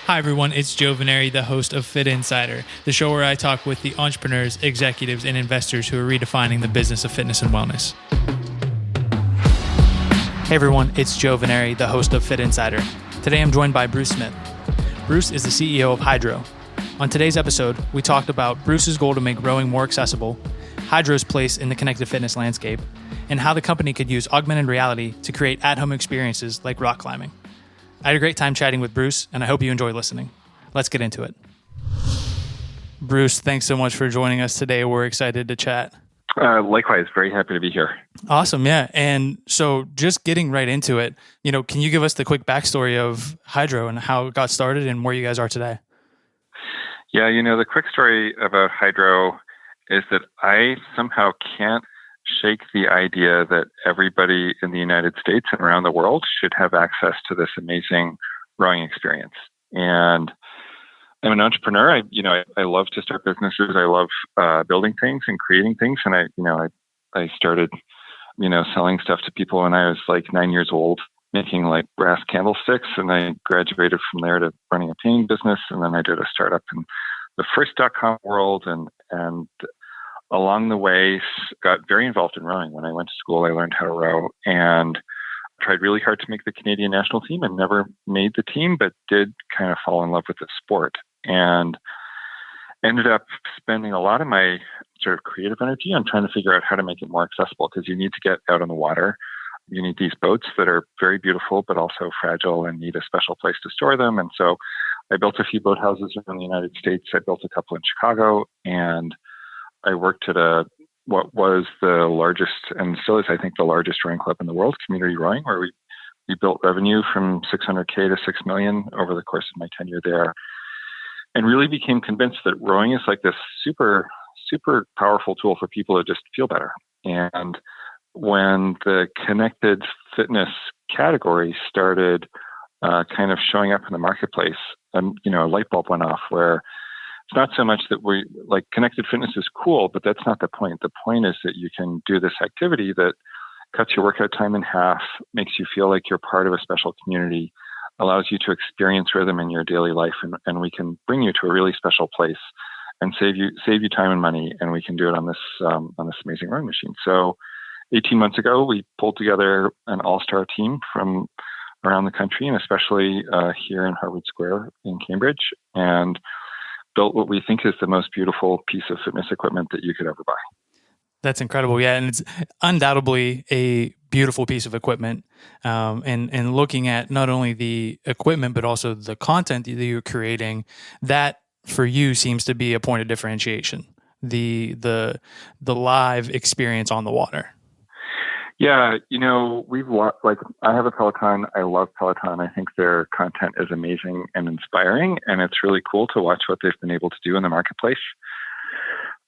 Hi, everyone. It's Joe Veneri, the host of Fit Insider, the show where I talk with the entrepreneurs, executives, and investors who are redefining the business of fitness and wellness. Hey, everyone. It's Joe Veneri, the host of Fit Insider. Today, I'm joined by Bruce Smith. Bruce is the CEO of Hydrow. On today's episode, we talked about Bruce's goal to make rowing more accessible, Hydrow's place in the connected fitness landscape, and how the company could use augmented reality to create at-home experiences like rock climbing. I had a great time chatting with Bruce, and I hope you enjoy listening. Let's get into it. Bruce, thanks so much for joining us today. We're excited to chat. Likewise, very happy to be here. Awesome, yeah. And so just getting right into it, can you give us the quick backstory of Hydrow and how it got started and where you guys are today? Yeah, the quick story about Hydrow is that I somehow can't shake the idea that everybody in the United States and around the world should have access to this amazing rowing experience. And I'm an entrepreneur. I love to start businesses. I love building things and creating things. And I started, selling stuff to people when I was like 9 years old, making like brass candlesticks. And I graduated from there to running a painting business. And then I did a startup in the first .com world. And along the way, got very involved in rowing. When I went to school, I learned how to row and tried really hard to make the Canadian national team and never made the team, but did kind of fall in love with the sport and ended up spending a lot of my sort of creative energy on trying to figure out how to make it more accessible, because you need to get out on the water. You need these boats that are very beautiful, but also fragile and need a special place to store them. And so I built a few boathouses around the United States. I built a couple in Chicago, and I worked at what was the largest, and still is, I think, the largest rowing club in the world, Community Rowing, where we built revenue from $600K to $6 million over the course of my tenure there, and really became convinced that rowing is like this super, super powerful tool for people to just feel better. And when the connected fitness category started kind of showing up in the marketplace, a light bulb went off where it's not so much that connected fitness is cool, but that's not the point. The point is that you can do this activity that cuts your workout time in half, makes you feel like you're part of a special community, allows you to experience rhythm in your daily life, and we can bring you to a really special place and save you time and money, and we can do it on this amazing rowing machine. So 18 months ago, we pulled together an all-star team from around the country, and especially here in Harvard Square in Cambridge, and built what we think is the most beautiful piece of fitness equipment that you could ever buy. That's incredible. Yeah. And it's undoubtedly a beautiful piece of equipment. And looking at not only the equipment, but also the content that you're creating, that for you seems to be a point of differentiation, the live experience on the water. Yeah, I have a Peloton. I love Peloton. I think their content is amazing and inspiring, and it's really cool to watch what they've been able to do in the marketplace.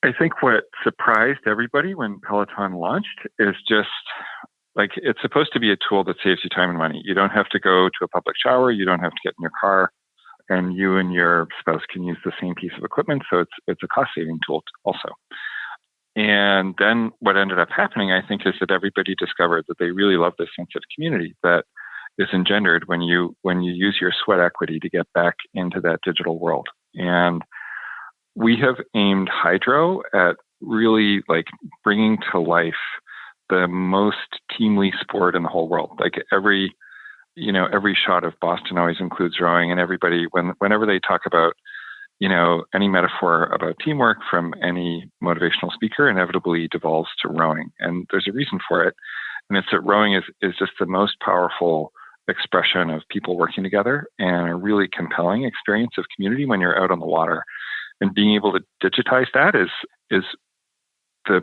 I think what surprised everybody when Peloton launched is just it's supposed to be a tool that saves you time and money. You don't have to go to a public shower. You don't have to get in your car, and you and your spouse can use the same piece of equipment. So it's a cost-saving tool also. And then what ended up happening, I think, is that everybody discovered that they really love this sense of community that is engendered when you use your sweat equity to get back into that digital world. And we have aimed Hydrow at really bringing to life the most teamly sport in the whole world. Every shot of Boston always includes rowing, and everybody, whenever they talk about any metaphor about teamwork from any motivational speaker inevitably devolves to rowing. And there's a reason for it. And it's that rowing is just the most powerful expression of people working together and a really compelling experience of community when you're out on the water. And being able to digitize that is the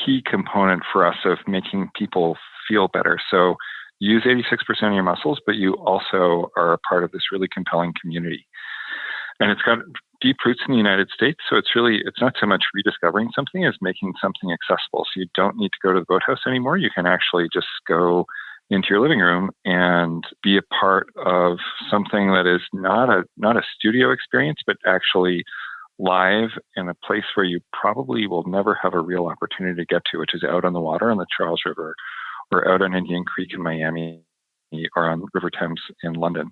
key component for us of making people feel better. So you use 86% of your muscles, but you also are a part of this really compelling community. And it's got deep roots in the United States. So it's not so much rediscovering something as making something accessible. So you don't need to go to the boathouse anymore. You can actually just go into your living room and be a part of something that is not a studio experience, but actually live in a place where you probably will never have a real opportunity to get to, which is out on the water on the Charles River or out on Indian Creek in Miami or on River Thames in London.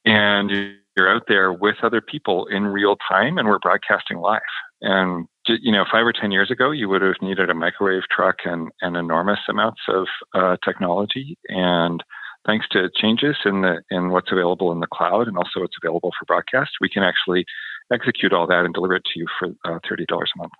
and you're out there with other people in real time, and we're broadcasting live. And 5 or 10 years ago, you would have needed a microwave truck and enormous amounts of technology. And thanks to changes in what's available in the cloud and also what's available for broadcast, we can actually execute all that and deliver it to you for $30 a month.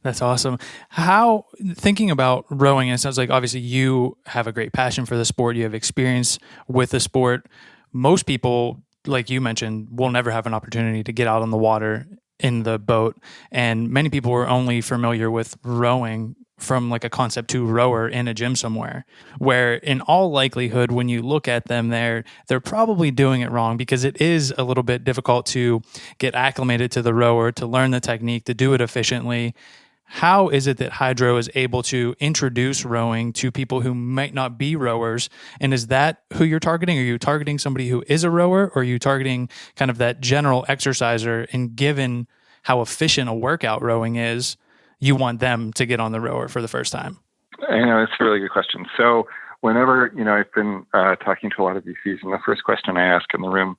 That's awesome. How, thinking about rowing, it sounds like obviously you have a great passion for the sport. You have experience with the sport. Most people, like you mentioned, will never have an opportunity to get out on the water in the boat. And many people are only familiar with rowing from like a concept to rower in a gym somewhere, where in all likelihood, when you look at them there, they're probably doing it wrong, because it is a little bit difficult to get acclimated to the rower, to learn the technique, to do it efficiently. How is it that Hydrow is able to introduce rowing to people who might not be rowers? And is that who you're targeting? Are you targeting somebody who is a rower, or are you targeting kind of that general exerciser? And given how efficient a workout rowing is, you want them to get on the rower for the first time? It's a really good question. So whenever, I've been talking to a lot of VCs, and the first question I ask in the room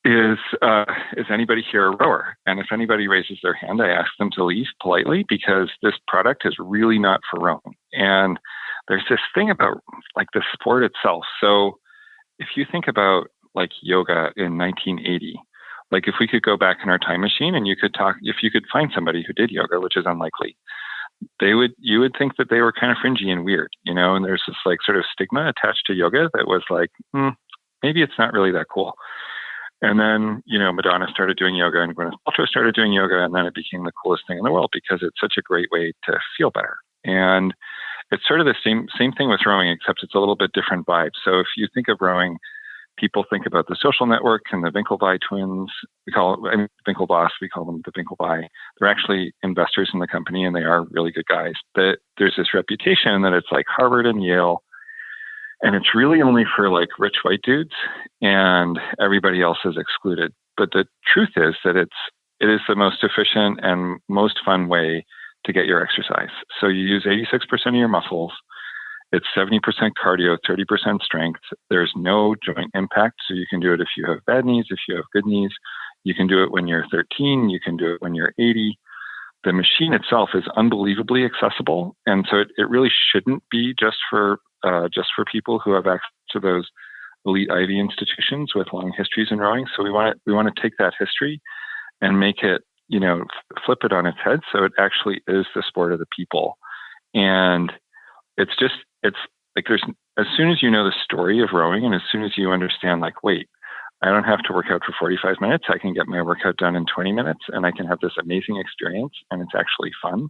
is anybody here a rower? And if anybody raises their hand, I ask them to leave politely, because this product is really not for rowing. And there's this thing about like the sport itself. So if you think about like yoga in 1980, like if we could go back in our time machine and if you could find somebody who did yoga, which is unlikely, you would think that they were kind of fringy and weird, and there's this like sort of stigma attached to yoga that was like, maybe it's not really that cool. And then, Madonna started doing yoga and Gwyneth Paltrow started doing yoga, and then it became the coolest thing in the world because it's such a great way to feel better. And it's sort of the same thing with rowing, except it's a little bit different vibe. So if you think of rowing, people think about the Social Network and the Winklevi twins. Winklevoss, we call them the Winklevi. They're actually investors in the company, and they are really good guys. But there's this reputation that it's like Harvard and Yale, and it's really only for like rich white dudes, and everybody else is excluded. But the truth is that it is the most efficient and most fun way to get your exercise. So you use 86% of your muscles. It's 70% cardio, 30% strength. There's no joint impact. So you can do it if you have bad knees, if you have good knees. You can do it when you're 13. You can do it when you're 80. The machine itself is unbelievably accessible. And so it really shouldn't be just for people who have access to those elite Ivy institutions with long histories in rowing. So we want to take that history and make it, flip it on its head. So it actually is the sport of the people. And it's like as soon as you know the story of rowing, and as soon as you understand, like, wait, I don't have to work out for 45 minutes. I can get my workout done in 20 minutes, and I can have this amazing experience, and it's actually fun.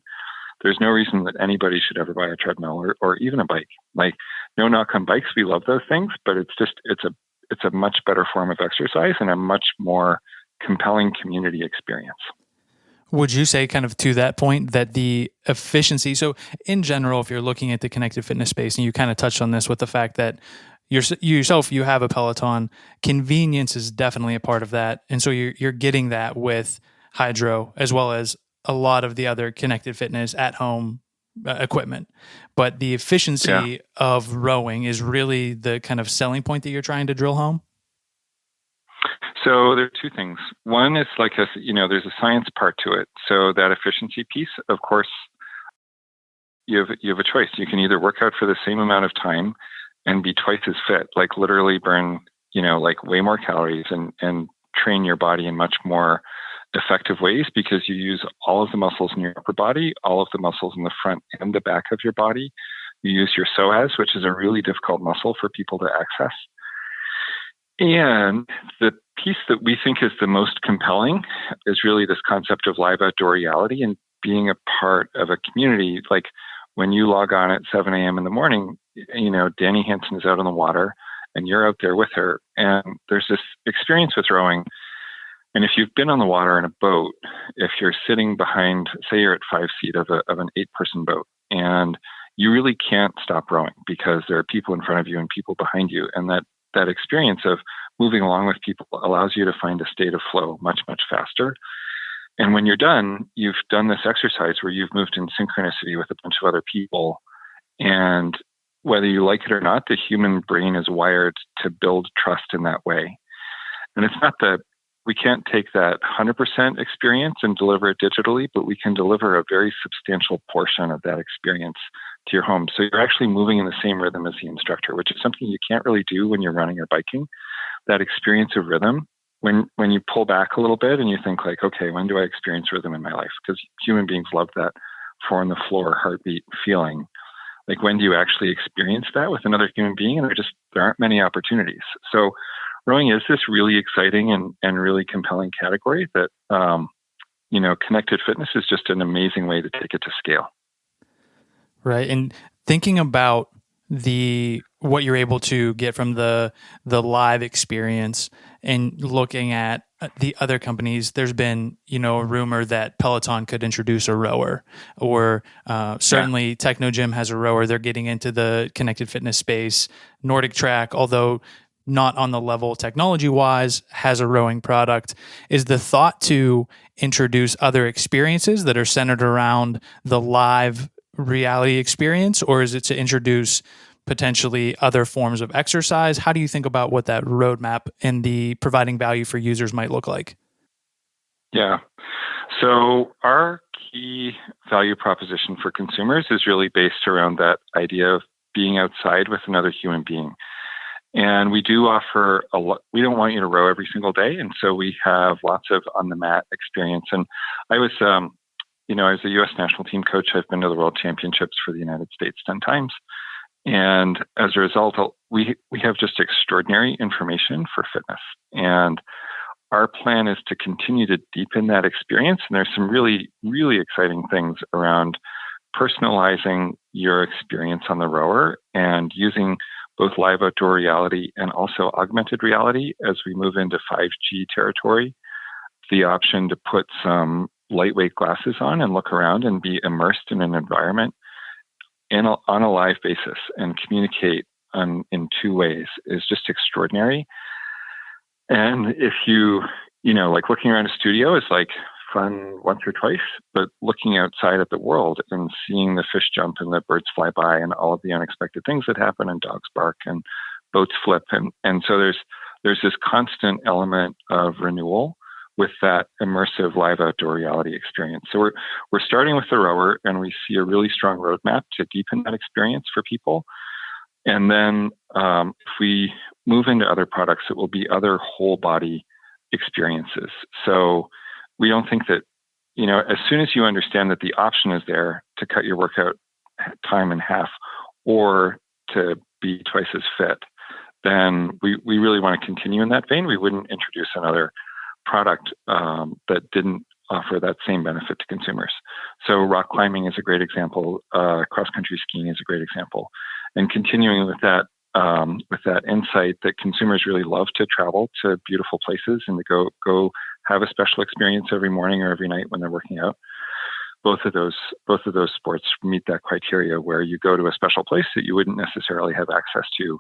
There's no reason that anybody should ever buy a treadmill or even a bike. Like, no knock on bikes. We love those things, but it's a much better form of exercise and a much more compelling community experience. Would you say, kind of to that point, that the efficiency, so in general, if you're looking at the connected fitness space, and you kind of touched on this with the fact that you have a Peloton, convenience is definitely a part of that. And so you're getting that with Hydrow, as well as a lot of the other connected fitness at home equipment. But the efficiency of rowing is really the kind of selling point that you're trying to drill home. So there are two things. One is like, there's a science part to it. So that efficiency piece, of course, you have a choice. You can either work out for the same amount of time and be twice as fit, like literally burn, like way more calories and train your body in much more effective ways, because you use all of the muscles in your upper body, all of the muscles in the front and the back of your body. You use your psoas, which is a really difficult muscle for people to access. And the piece that we think is the most compelling is really this concept of live outdoor reality and being a part of a community. Like when you log on at 7 a.m. in the morning, Danny Hansen is out on the water and you're out there with her. And there's this experience with rowing. And if you've been on the water in a boat, if you're sitting behind, say you're at 5 feet of an 8-person boat, and you really can't stop rowing because there are people in front of you and people behind you. And that experience of moving along with people allows you to find a state of flow much, much faster. And when you're done, you've done this exercise where you've moved in synchronicity with a bunch of other people. And whether you like it or not, the human brain is wired to build trust in that way. And it's not that we can't take that 100% experience and deliver it digitally, but we can deliver a very substantial portion of that experience to your home. So you're actually moving in the same rhythm as the instructor, which is something you can't really do when you're running or biking. That experience of rhythm, when you pull back a little bit and you think like, okay, when do I experience rhythm in my life? Because human beings love that four on the floor heartbeat feeling. Like, when do you actually experience that with another human being? And there aren't many opportunities. So rowing is this really exciting and really compelling category that, connected fitness is just an amazing way to take it to scale. Right. And thinking about what you're able to get from the live experience and looking at the other companies, there's been, a rumor that Peloton could introduce a rower, or certainly Technogym has a rower. They're getting into the connected fitness space. Nordic Track, although not on the level technology-wise, has a rowing product. Is the thought to introduce other experiences that are centered around the live reality experience, or is it to introduce potentially other forms of exercise? How do you think about what that roadmap and the providing value for users might look like? Yeah. So our key value proposition for consumers is really based around that idea of being outside with another human being. And we do offer we don't want you to row every single day. And so we have lots of on the mat experience. And I was, as a U.S. national team coach, I've been to the World Championships for the United States 10 times. And as a result, we have just extraordinary information for fitness. And our plan is to continue to deepen that experience. And there's some really, really exciting things around personalizing your experience on the rower and using both live outdoor reality and also augmented reality as we move into 5G territory. The option to put some lightweight glasses on and look around and be immersed in an environment on a live basis and communicate in two ways is just extraordinary. And if like looking around a studio is like fun once or twice, but looking outside at the world and seeing the fish jump and the birds fly by and all of the unexpected things that happen and dogs bark and boats flip. And so there's this constant element of renewal with that immersive live outdoor reality experience. So we're starting with the rower, and we see a really strong roadmap to deepen that experience for people. And then if we move into other products, it will be other whole body experiences. So we don't think that, as soon as you understand that the option is there to cut your workout time in half or to be twice as fit, then we really want to continue in that vein. We wouldn't introduce another product that didn't offer that same benefit to consumers. So rock climbing is a great example. Cross-country skiing is a great example. And continuing with that insight that consumers really love to travel to beautiful places and to go have a special experience every morning or every night when they're working out. Both of those sports meet that criteria where you go to a special place that you wouldn't necessarily have access to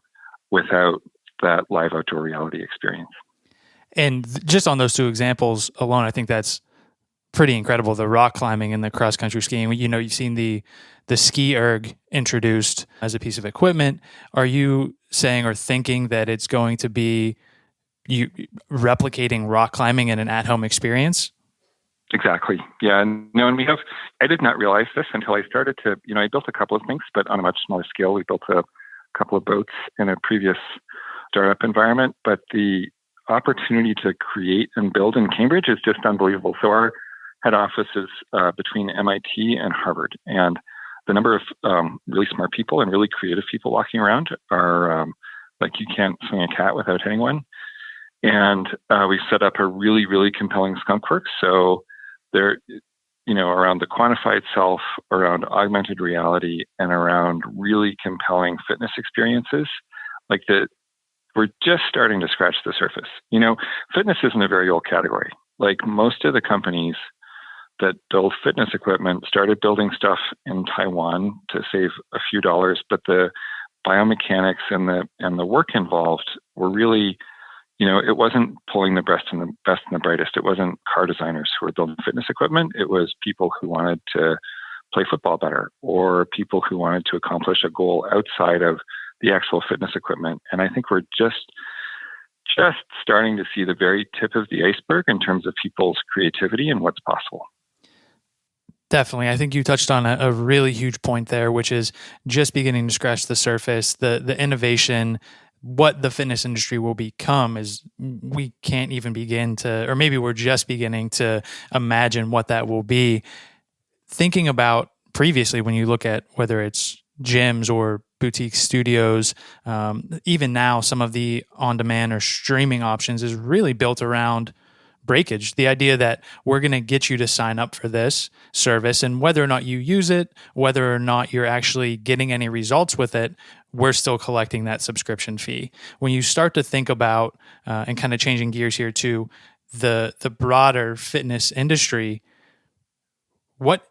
without that live outdoor reality experience. And just on those two examples alone, I think that's pretty incredible. The rock climbing and the cross country skiing. You've seen the ski erg introduced as a piece of equipment. Are you saying or thinking that it's going to be you replicating rock climbing in an at-home experience? Exactly. Yeah. And I did not realize this until I started to, I built a couple of things, but on a much smaller scale. We built a couple of boats in a previous startup environment, but the opportunity to create and build in Cambridge is just unbelievable. So our head office is between MIT and Harvard, and the number of really smart people and really creative people walking around are like you can't swing a cat without hitting one. And we set up a really, really compelling skunkworks. So there, around the Quantifying the Self, around augmented reality, and around really compelling fitness experiences, like that. We're just starting to scratch the surface. Fitness isn't a very old category. Like most of the companies that build fitness equipment started building stuff in Taiwan to save a few dollars, but the biomechanics and the work involved were really, it wasn't pulling the best and the brightest. It wasn't car designers who were building fitness equipment. It was people who wanted to play football better, or people who wanted to accomplish a goal outside of the actual fitness equipment. And I think we're just just starting to see the very tip of the iceberg in terms of people's creativity and what's possible. Definitely. I think you touched on a really huge point there, which is just beginning to scratch the surface. The innovation, what the fitness industry will become is we can't even begin to, or maybe we're just beginning to imagine what that will be. Thinking about previously, when you look at whether it's gyms or boutique studios, even now, some of the on-demand or streaming options is really built around breakage. The idea that we're going to get you to sign up for this service, and whether or not you use it, whether or not you're actually getting any results with it, we're still collecting that subscription fee. When you start to think about and kind of changing gears here to the broader fitness industry, what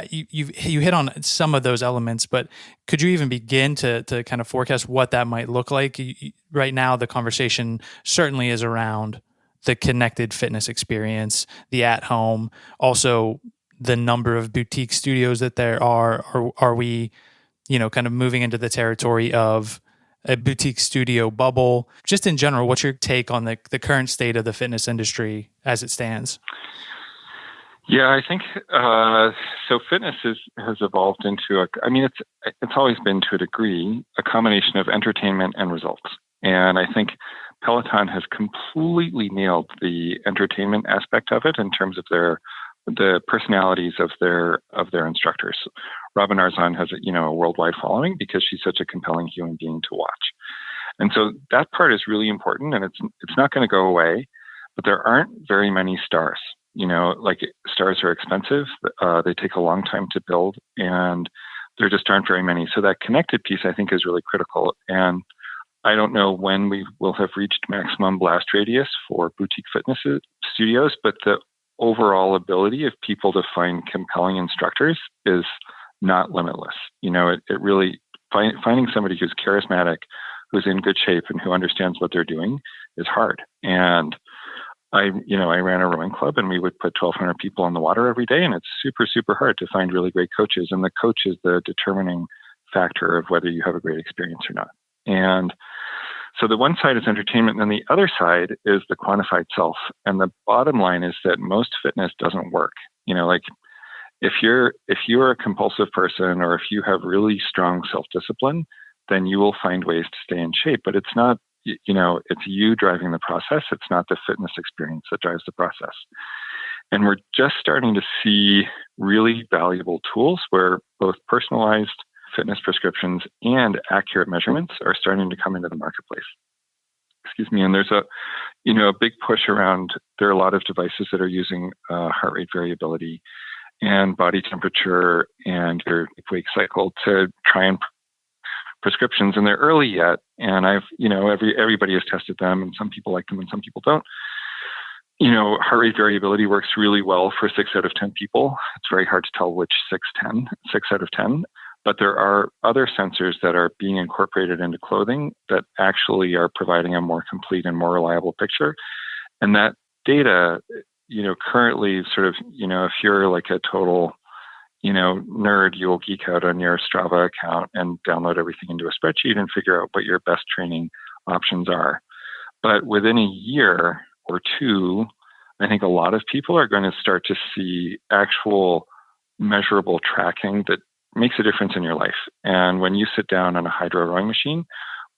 you hit on some of those elements, but could you even begin to kind of forecast what that might look like? Right now, the conversation certainly is around the connected fitness experience, the at home, also the number of boutique studios that there are. Or are we, kind of moving into the territory of a boutique studio bubble? Just in general, what's your take on the current state of the fitness industry as it stands? Yeah, I think so. Fitness has evolved into it's always been to a degree a combination of entertainment and results, and I think Peloton has completely nailed the entertainment aspect of it in terms of the personalities of their instructors. Robin Arzon has a worldwide following because she's such a compelling human being to watch, and so that part is really important, and it's not going to go away. But there aren't very many stars. Stars are expensive. They take a long time to build, and there just aren't very many. So that connected piece, I think, is really critical. And I don't know when we will have reached maximum blast radius for boutique fitness studios, but the overall ability of people to find compelling instructors is not limitless. It really, finding somebody who's charismatic, who's in good shape, and who understands what they're doing is hard. And I ran a rowing club, and we would put 1,200 people in the water every day, and it's super, super hard to find really great coaches. And the coach is the determining factor of whether you have a great experience or not. And so the one side is entertainment, and then the other side is the quantified self. And the bottom line is that most fitness doesn't work. If you're a compulsive person, or if you have really strong self-discipline, then you will find ways to stay in shape. But it's not, it's you driving the process. It's not the fitness experience that drives the process. And we're just starting to see really valuable tools where both personalized fitness prescriptions and accurate measurements are starting to come into the marketplace. Excuse me. And there's a big push around, there are a lot of devices that are using heart rate variability and body temperature and your wake cycle to try and prescriptions, and they're early yet. And everybody has tested them, and some people like them and some people don't. Heart rate variability works really well for 6 out of 10 people. It's very hard to tell which 6 out of 10. But there are other sensors that are being incorporated into clothing that actually are providing a more complete and more reliable picture. And that data, currently sort of, if you're like a total nerd, you'll geek out on your Strava account and download everything into a spreadsheet and figure out what your best training options are. But within a year or two, I think a lot of people are going to start to see actual measurable tracking that makes a difference in your life. And when you sit down on a Hydrow rowing machine,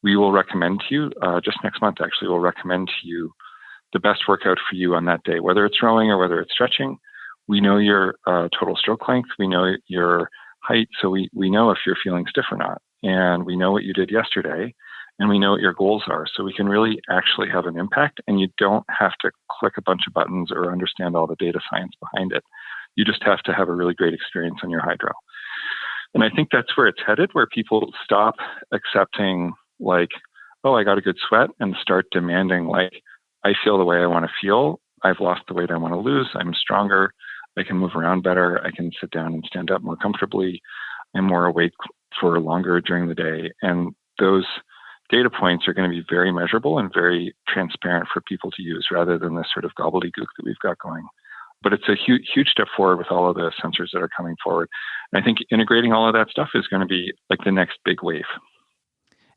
we will recommend to you, just next month actually, we'll recommend to you the best workout for you on that day, whether it's rowing or whether it's stretching. We know your total stroke length. We know your height. So we know if you're feeling stiff or not. And we know what you did yesterday. And we know what your goals are. So we can really actually have an impact. And you don't have to click a bunch of buttons or understand all the data science behind it. You just have to have a really great experience on your Hydrow. And I think that's where it's headed, where people stop accepting like, oh, I got a good sweat, and start demanding like, I feel the way I want to feel. I've lost the weight I want to lose. I'm stronger. I can move around better. I can sit down and stand up more comfortably. I'm more awake for longer during the day. And those data points are going to be very measurable and very transparent for people to use, rather than this sort of gobbledygook that we've got going. But it's a huge step forward with all of the sensors that are coming forward. And I think integrating all of that stuff is going to be like the next big wave.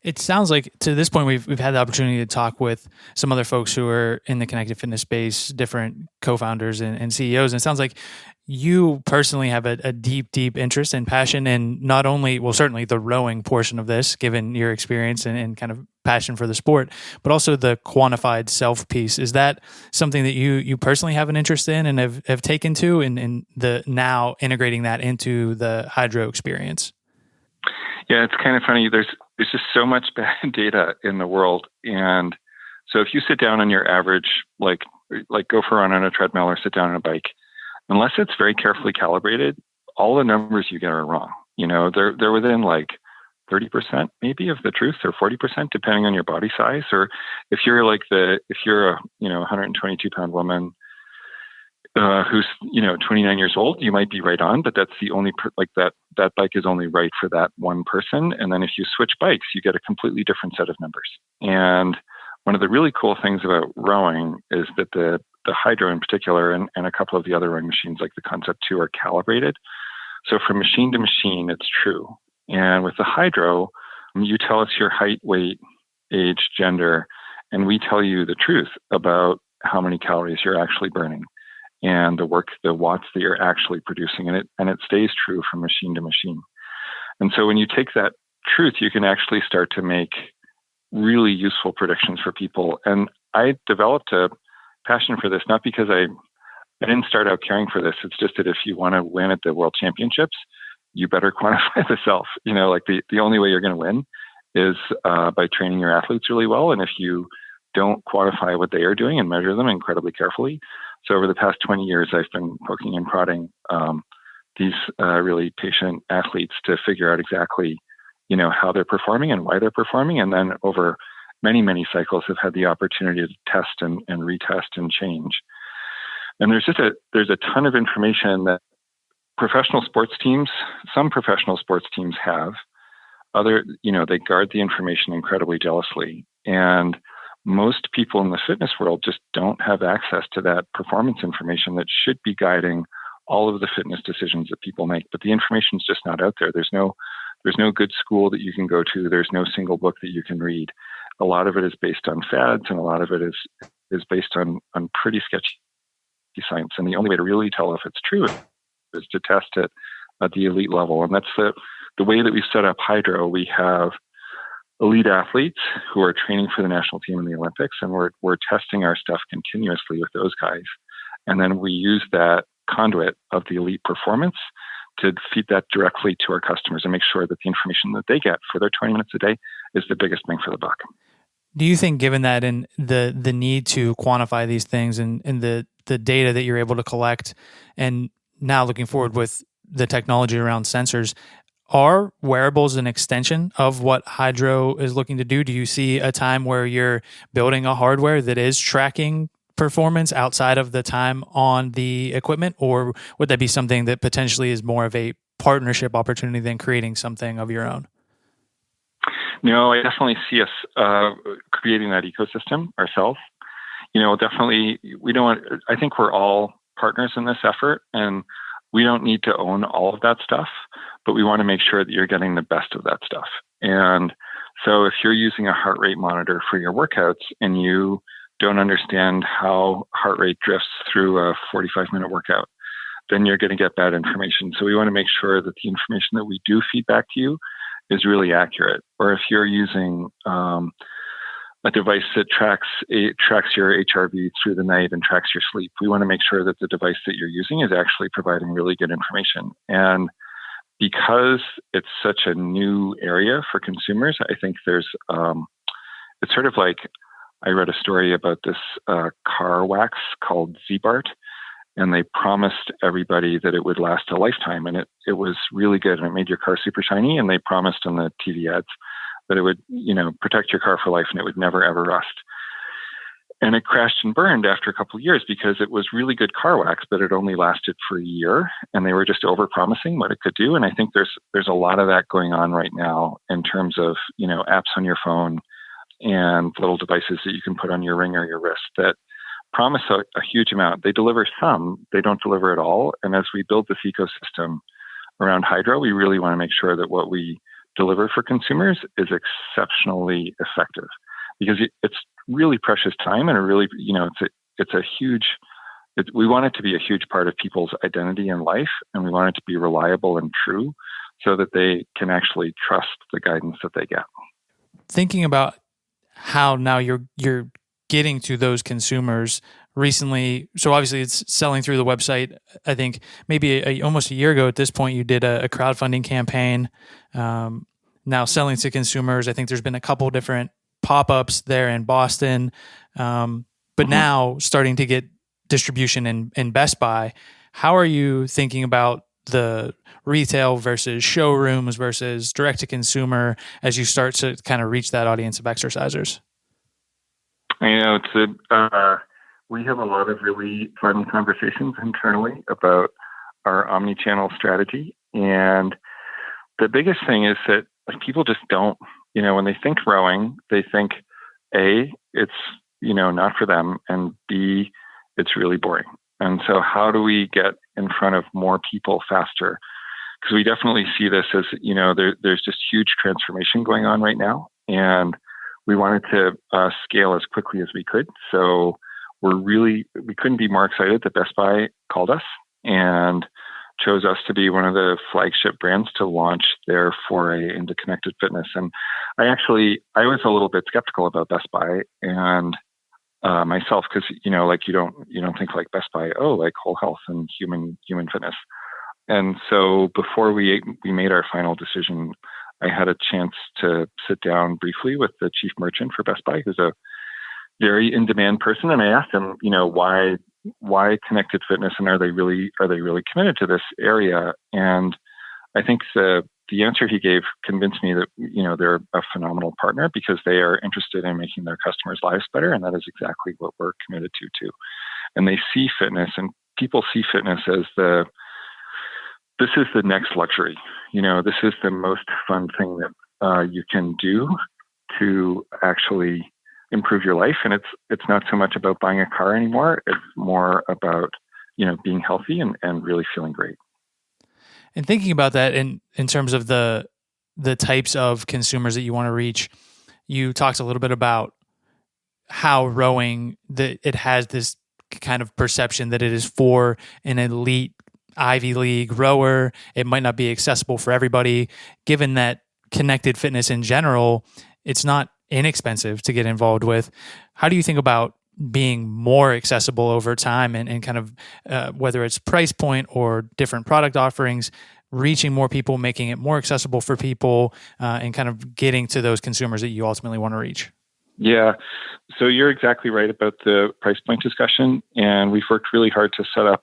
It sounds like to this point we've had the opportunity to talk with some other folks who are in the connected fitness space, different co-founders and CEOs, and it sounds like you personally have a deep interest and passion in not only, well, certainly the rowing portion of this, given your experience and kind of passion for the sport, but also the quantified self piece. Is that something that you personally have an interest in and have taken to, and the now integrating that into the Hydrow experience? Yeah, it's kind of funny. There's just so much bad data in the world, and so if you sit down on your average, like go for a run on a treadmill or sit down on a bike, unless it's very carefully calibrated, all the numbers you get are wrong. They're within like 30% maybe of the truth, or 40% depending on your body size. Or if you're a 122-pound woman who's 29 years old, you might be right on, but that's the only that bike is only right for that one person. And then if you switch bikes, you get a completely different set of numbers. And one of the really cool things about rowing is that the Hydrow in particular, and a couple of the other rowing machines like the Concept 2 are calibrated. So from machine to machine, it's true. And with the Hydrow, you tell us your height, weight, age, gender, and we tell you the truth about how many calories you're actually burning and the watts that you're actually producing in it. And it stays true from machine to machine. And so when you take that truth, you can actually start to make really useful predictions for people. And I developed a passion for this, not because I didn't start out caring for this. It's just that if you want to win at the World Championships, you better quantify the self. The only way you're going to win is by training your athletes really well. And if you don't quantify what they are doing and measure them incredibly carefully. So over the past 20 years, I've been poking and prodding these really patient athletes to figure out exactly, how they're performing and why they're performing. And then over many cycles have had the opportunity to test and retest and change. And there's a ton of information that some professional sports teams have. They guard the information incredibly jealously. And most people in the fitness world just don't have access to that performance information that should be guiding all of the fitness decisions that people make. But the information is just not out there. There's no good school that you can go to. There's no single book that you can read. A lot of it is based on fads, and a lot of it is based on pretty sketchy science. And the only way to really tell if it's true is to test it at the elite level. And that's the way that we set up Hydrow. We have elite athletes who are training for the national team in the Olympics, and we're testing our stuff continuously with those guys. And then we use that conduit of the elite performance to feed that directly to our customers and make sure that the information that they get for their 20 minutes a day is the biggest bang for the buck. Do you think, given that and the need to quantify these things and the data that you're able to collect, and now looking forward with the technology around sensors, are wearables an extension of what Hydrow is looking to do? Do you see a time where you're building a hardware that is tracking performance outside of the time on the equipment, or would that be something that potentially is more of a partnership opportunity than creating something of your own? No, I definitely see us creating that ecosystem ourselves. Definitely, I think we're all partners in this effort, and we don't need to own all of that stuff, but we want to make sure that you're getting the best of that stuff. And so if you're using a heart rate monitor for your workouts and you don't understand how heart rate drifts through a 45-minute workout, then you're going to get bad information. So we want to make sure that the information that we do feed back to you is really accurate. Or if you're using a device that tracks your HRV through the night and tracks your sleep, we want to make sure that the device that you're using is actually providing really good information. And because it's such a new area for consumers, I think there's it's sort of like, I read a story about this car wax called Z-Bart, and they promised everybody that it would last a lifetime, and it was really good, and it made your car super shiny, and they promised on the TV ads that it would, protect your car for life and it would never, ever rust. And it crashed and burned after a couple of years because it was really good car wax, but it only lasted for a year, and they were just over-promising what it could do. And I think there's a lot of that going on right now in terms of, apps on your phone and little devices that you can put on your ring or your wrist that promise a huge amount. They deliver some, they don't deliver at all. And as we build this ecosystem around Hydrow, we really want to make sure that what we deliver for consumers is exceptionally effective, because it's really precious time, and it's a huge. We want it to be a huge part of people's identity and life, and we want it to be reliable and true, so that they can actually trust the guidance that they get. Thinking about how now you're getting to those consumers recently, so obviously it's selling through the website. I think maybe almost a year ago at this point, you did a crowdfunding campaign. Now selling to consumers. I think there's been a couple different pop-ups there in Boston, but now starting to get distribution in Best Buy. How are you thinking about the retail versus showrooms versus direct to consumer as you start to kind of reach that audience of exercisers? We have a lot of really fun conversations internally about our omni-channel strategy. And the biggest thing is that people just don't, when they think rowing, they think A, it's, not for them, and B, it's really boring. And so how do we get in front of more people faster? Because we definitely see this as, there's just huge transformation going on right now. And we wanted to scale as quickly as we could. So we couldn't be more excited that Best Buy called us and chose us to be one of the flagship brands to launch their foray into connected fitness. And I was a little bit skeptical about Best Buy and myself, because you don't think like Best Buy, like whole health and human fitness. And so before we made our final decision, I had a chance to sit down briefly with the chief merchant for Best Buy, who's a very in-demand person, and I asked him, why connected fitness, and are they really committed to this area? And I think the answer he gave convinced me that they're a phenomenal partner, because they are interested in making their customers' lives better, and that is exactly what we're committed to too. And they see fitness, and people see fitness as this is the next luxury. This is the most fun thing that you can do to actually improve your life. And it's not so much about buying a car anymore. It's more about, being healthy and really feeling great. And thinking about that in terms of the types of consumers that you want to reach, you talked a little bit about how rowing, that it has this kind of perception that it is for an elite Ivy League rower. It might not be accessible for everybody, given that connected fitness in general, it's not inexpensive to get involved with. How do you think about being more accessible over time and kind of whether it's price point or different product offerings, reaching more people, making it more accessible for people, and kind of getting to those consumers that you ultimately want to reach? Yeah. So you're exactly right about the price point discussion. And we've worked really hard to set up,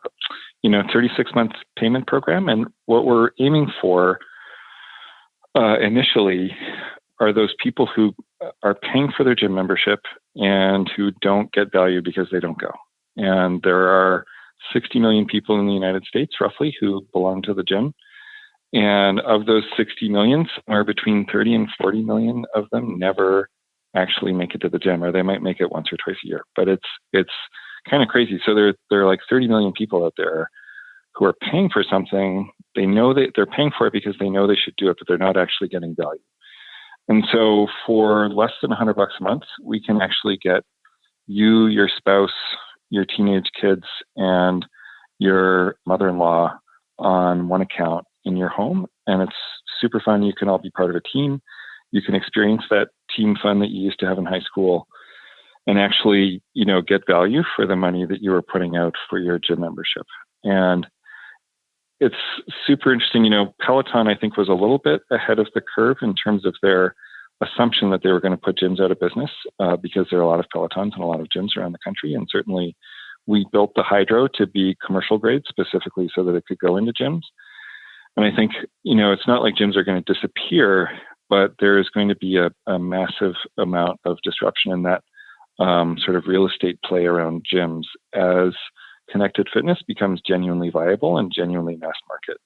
36-month payment program. And what we're aiming for initially are those people who are paying for their gym membership and who don't get value because they don't go. And there are 60 million people in the United States, roughly, who belong to the gym. And of those 60 million, somewhere between 30 and 40 million of them never actually make it to the gym, or they might make it once or twice a year. But it's kind of crazy. So there are like 30 million people out there who are paying for something. They know that they're paying for it because they know they should do it, but they're not actually getting value. And so for less than $100 a month, we can actually get you, your spouse, your teenage kids, and your mother-in-law on one account in your home. And it's super fun. You can all be part of a team. You can experience that team fun that you used to have in high school and actually, get value for the money that you were putting out for your gym membership. And it's super interesting. Peloton, I think, was a little bit ahead of the curve in terms of their assumption that they were going to put gyms out of business because there are a lot of Pelotons and a lot of gyms around the country. And certainly we built the Hydrow to be commercial grade specifically so that it could go into gyms. And I think, it's not like gyms are going to disappear, but there is going to be a massive amount of disruption in that sort of real estate play around gyms as connected fitness becomes genuinely viable and genuinely mass market.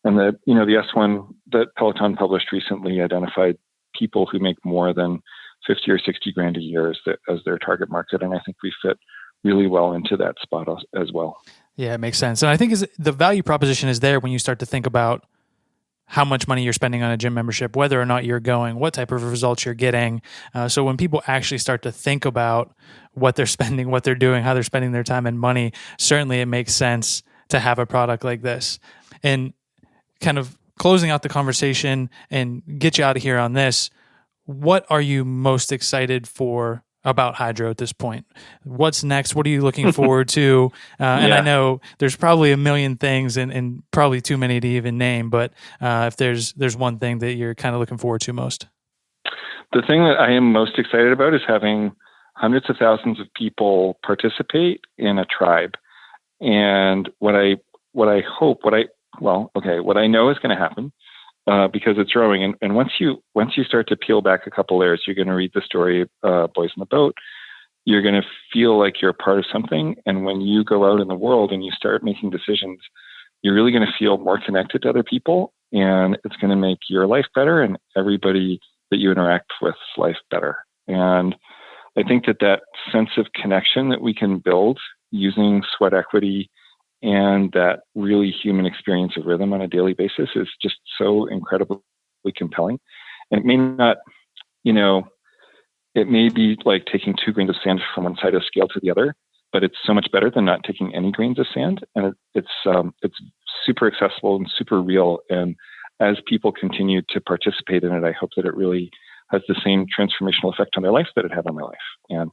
And the S1 that Peloton published recently identified people who make more than 50 or 60 grand a year as their target market. And I think we fit really well into that spot as well. Yeah, it makes sense. And I think the value proposition is there when you start to think about how much money you're spending on a gym membership, whether or not you're going, what type of results you're getting. So when people actually start to think about what they're spending, what they're doing, how they're spending their time and money, certainly it makes sense to have a product like this. And kind of closing out the conversation and get you out of here on this, what are you most excited for about Hydrow at this point? What's next? What are you looking forward to? And I know there's probably a million things and probably too many to even name, but if there's one thing that you're kind of looking forward to most. The thing that I am most excited about is having hundreds of thousands of people participate in a tribe. And what I know is going to happen, because it's growing. And once you start to peel back a couple layers, you're going to read the story of Boys in the Boat. You're going to feel like you're a part of something. And when you go out in the world and you start making decisions, you're really going to feel more connected to other people. And it's going to make your life better and everybody that you interact with's life better. And I think that sense of connection that we can build using sweat equity and that really human experience of rhythm on a daily basis is just so incredibly compelling. And it may not, it may be like taking 2 grains of sand from one side of the scale to the other, but it's so much better than not taking any grains of sand. And it's super accessible and super real. And as people continue to participate in it, I hope that it really has the same transformational effect on their life that it had on my life. And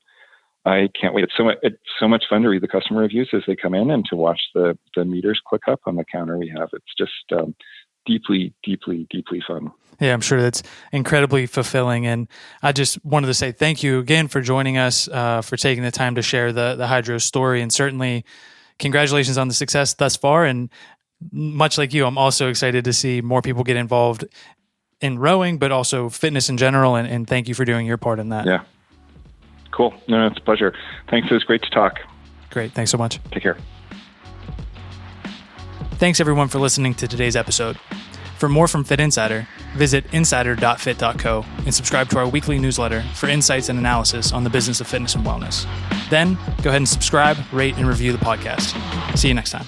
I can't wait. It's so much fun to read the customer reviews as they come in and to watch the meters click up on the counter we have. It's just deeply, deeply, deeply fun. Yeah, I'm sure that's incredibly fulfilling. And I just wanted to say thank you again for joining us, for taking the time to share the Hydrow story. And certainly congratulations on the success thus far. And much like you, I'm also excited to see more people get involved in rowing, but also fitness in general. And thank you for doing your part in that. Yeah. Cool. No, it's a pleasure. Thanks. It was great to talk. Great. Thanks so much. Take care. Thanks everyone for listening to today's episode. For more from Fit Insider, visit insider.fit.co and subscribe to our weekly newsletter for insights and analysis on the business of fitness and wellness. Then go ahead and subscribe, rate, and review the podcast. See you next time.